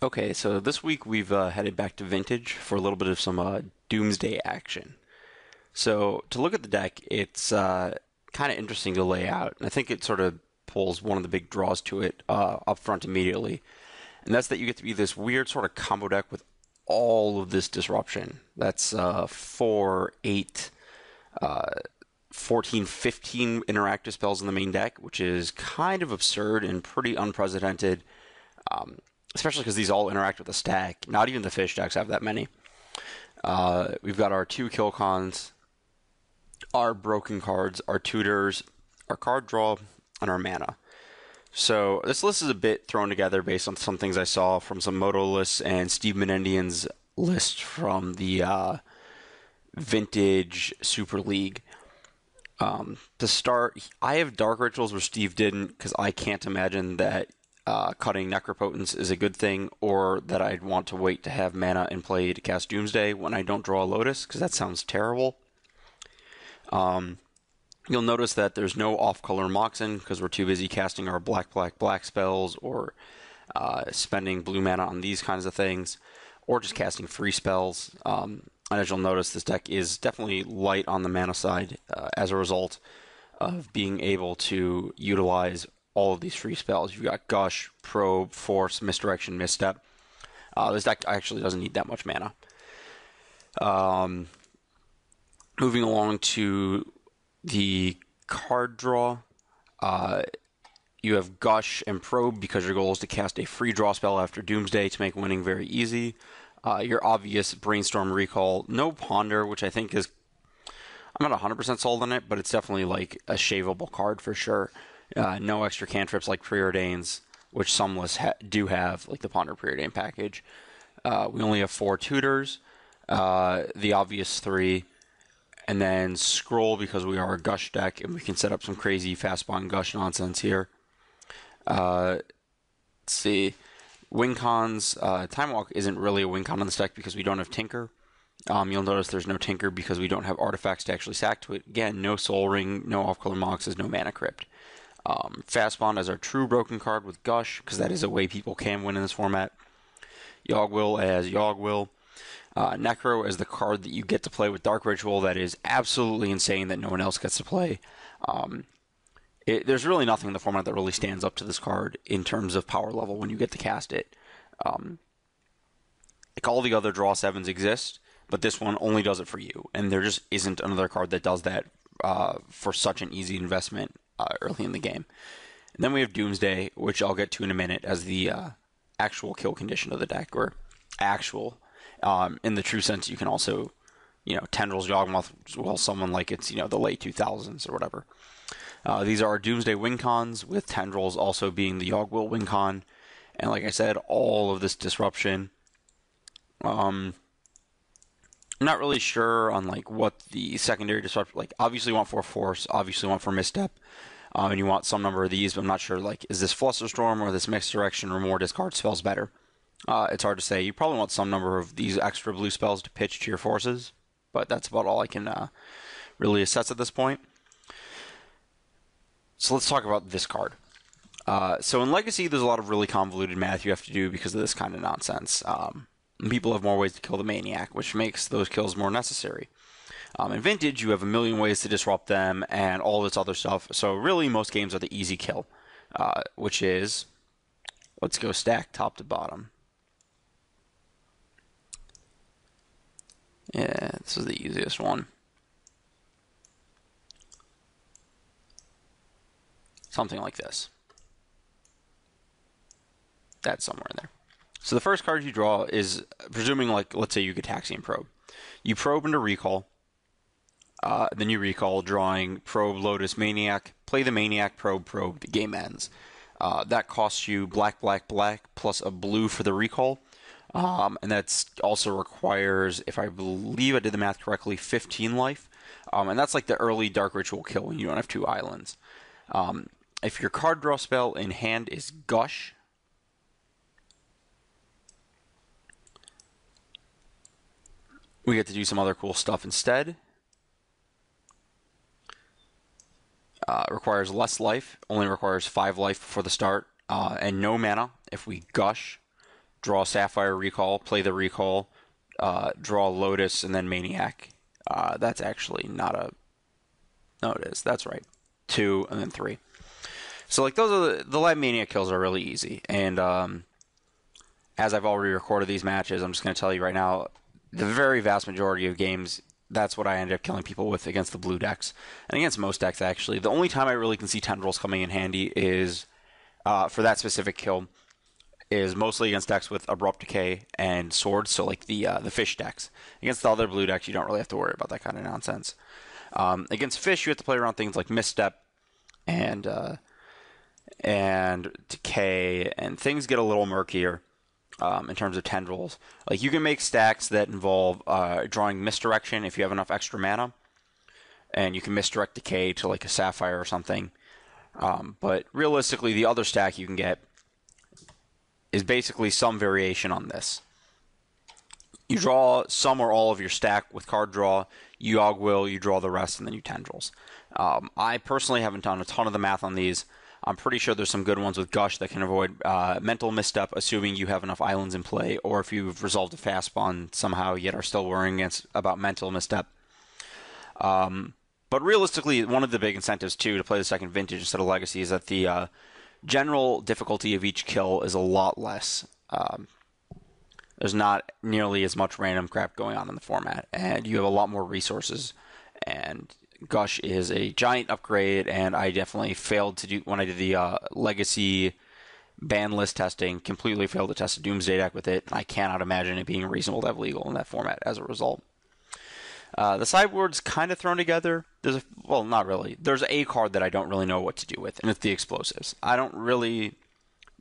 Okay, so this week we've headed back to Vintage for a little bit of some Doomsday action. So to look at the deck, it's kind of interesting to lay out, and I think it sort of pulls one of the big draws to it up front immediately, and that's that you get to be this weird sort of combo deck with all of this disruption. That's 4, 8, uh, 14, 15 interactive spells in the main deck, which is kind of absurd and pretty unprecedented, especially because these all interact with the stack. Not even the fish decks have that many. We've got our two kill cons, our broken cards, our tutors, our card draw, and our mana. So this list is a bit thrown together based on some things I saw from some Moto lists and Steve Menendian's list from the Vintage Super League. To start, I have Dark Rituals where Steve didn't because I can't imagine that cutting Necropotence is a good thing, or that I'd want to wait to have mana in play to cast Doomsday when I don't draw a Lotus, because that sounds terrible. You'll notice that there's no off-color Moxen because we're too busy casting our black, black, black spells, or spending blue mana on these kinds of things, or just casting free spells. And as you'll notice, this deck is definitely light on the mana side as a result of being able to utilize all of these free spells. You've got Gush, Probe, Force, Misdirection, Misstep. This deck actually doesn't need that much mana. Moving along to the card draw, you have Gush and Probe because your goal is to cast a free draw spell after Doomsday to make winning very easy. Your obvious Brainstorm Recall, no Ponder, which I think is, I'm not 100% sold on it, but it's definitely like a shaveable card for sure. No extra cantrips like Preordains, which some lists do have, like the Ponder Preordain package. We only have 4 tutors, the obvious 3, and then Scroll because we are a Gush deck and we can set up some crazy fast spawn Gush nonsense here. Let's see. Win cons, Time Walk isn't really a win con on this deck because we don't have Tinker. You'll notice there's no Tinker because we don't have artifacts to actually sack to it. Again, no Soul Ring, no off-color Moxes, no Mana Crypt. Fast Spawn as our true broken card with Gush, because that is a way people can win in this format. Yogg-Will as Yogg-Will. Necro as the card that you get to play with Dark Ritual that is absolutely insane that no one else gets to play. There's really nothing in the format that really stands up to this card in terms of power level when you get to cast it. Like all the other draw 7s exist, but this one only does it for you, and there just isn't another card that does that for such an easy investment early in the game. And then we have Doomsday, which I'll get to in a minute, as the actual kill condition of the deck, or actual. In the true sense, you can also, Tendrils Yawgmoth will summon like it's, the late 2000s or whatever. These are our Doomsday win cons, with Tendrils also being the Yogg-Will win con. And like I said, all of this disruption. I'm not really sure on like what the secondary disruption, like obviously you want 4 Force, obviously you want 4 Misstep, and you want some number of these, but I'm not sure like is this Flusterstorm or this Mixed Direction or more discard spells better. It's hard to say. You probably want some number of these extra blue spells to pitch to your forces, but that's about all I can really assess at this point. So let's talk about this card. So in Legacy, there's a lot of really convoluted math you have to do because of this kind of nonsense. People have more ways to kill the Maniac, which makes those kills more necessary. In Vintage, you have a million ways to disrupt them and all this other stuff. So really, most games are the easy kill, which is, let's go stack top to bottom. Yeah, this is the easiest one. Something like this. That's somewhere in there. So the first card you draw is, presuming, like, let's say you get Taxian Probe. You probe into Recall, then you recall, drawing Probe, Lotus, Maniac. Play the Maniac, Probe, the game ends. That costs you black, black, black, plus a blue for the recall. And that also requires, if I believe I did the math correctly, 15 life. And that's like the early Dark Ritual kill when you don't have 2 islands. If your card draw spell in hand is Gush, we get to do some other cool stuff instead. Requires less life, only requires 5 life before the start, and no mana if we Gush, draw Sapphire Recall, play the Recall, draw Lotus, and then Maniac. That's actually not a... No, it is. That's right. 2, and then 3. So, like, those are the live Maniac kills are really easy. And as I've already recorded these matches, I'm just going to tell you right now, the very vast majority of games, that's what I ended up killing people with against the blue decks. And against most decks, actually. The only time I really can see Tendrils coming in handy is, for that specific kill, is mostly against decks with Abrupt Decay and Swords, so like the Fish decks. Against the other blue decks, you don't really have to worry about that kind of nonsense. Against Fish, you have to play around things like Misstep and Decay, and things get a little murkier in terms of Tendrils. Like, you can make stacks that involve drawing Misdirection if you have enough extra mana, and you can misdirect Decay to like a Sapphire or something. But realistically, the other stack you can get is basically some variation on this. You draw some or all of your stack with card draw, you Ogwill, you draw the rest, and then you Tendrils. I personally haven't done a ton of the math on these. I'm pretty sure there's some good ones with Gush that can avoid Mental Misstep, assuming you have enough islands in play, or if you've resolved a fast spawn somehow, yet are still worrying about Mental Misstep. But realistically, one of the big incentives, too, to play the second Vintage instead of Legacy is that the general difficulty of each kill is a lot less. There's not nearly as much random crap going on in the format, and you have a lot more resources. And Gush is a giant upgrade, and I definitely failed to do, when I did the Legacy ban list testing, completely failed to test a Doomsday deck with it. I cannot imagine it being reasonable to have legal in that format as a result. The sideboard's kind of thrown together. Well, not really. There's a card that I don't really know what to do with, and it's the Explosives. I don't really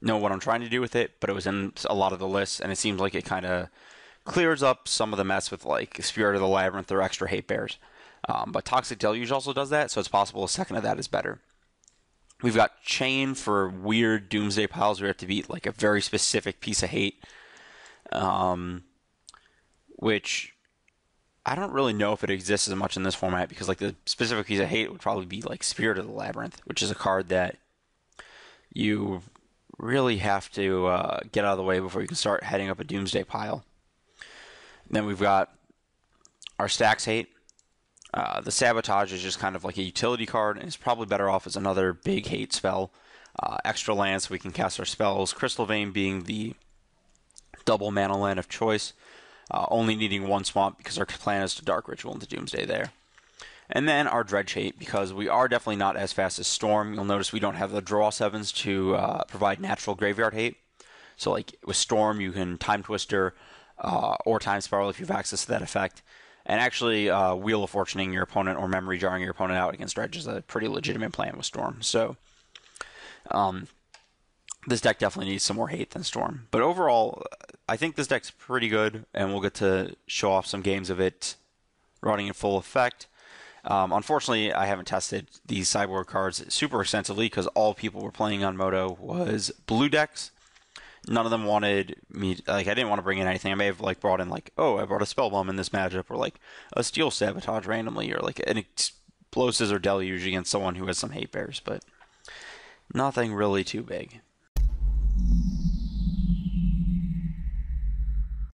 know what I'm trying to do with it, but it was in a lot of the lists, and it seems like it kind of clears up some of the mess with like Spirit of the Labyrinth or extra hate bears. But Toxic Deluge also does that, so it's possible a second of that is better. We've got Chain for weird Doomsday piles where you have to beat like a very specific piece of hate, which I don't really know if it exists as much in this format, because like the specific piece of hate would probably be like Spirit of the Labyrinth, which is a card that you really have to get out of the way before you can start heading up a Doomsday pile. Then we've got our Stacks Hate. The Sabotage is just kind of like a utility card, and it's probably better off as another big hate spell. Extra land so we can cast our spells. Crystal Vein being the double mana land of choice. Only needing one swamp because our plan is to Dark Ritual into Doomsday there. And then our Dredge Hate, because we are definitely not as fast as Storm. You'll notice we don't have the draw 7s to provide natural graveyard hate. So like with Storm, you can Time Twister or Time Spiral if you have access to that effect. And actually, Wheel of Fortuning your opponent or Memory Jarring your opponent out against Dredge is a pretty legitimate plan with Storm. So this deck definitely needs some more hate than Storm. But overall, I think this deck's pretty good, and we'll get to show off some games of it running in full effect. Unfortunately, I haven't tested these sideboard cards super extensively because all people were playing on Moto was blue decks. None of them wanted me, like, I didn't want to bring in anything. I may have, like, brought in, like, oh, I brought a Spellbomb in this matchup, or, like, a Steel Sabotage randomly, or, like, an Explosives or Deluge against someone who has some hate bears, but nothing really too big.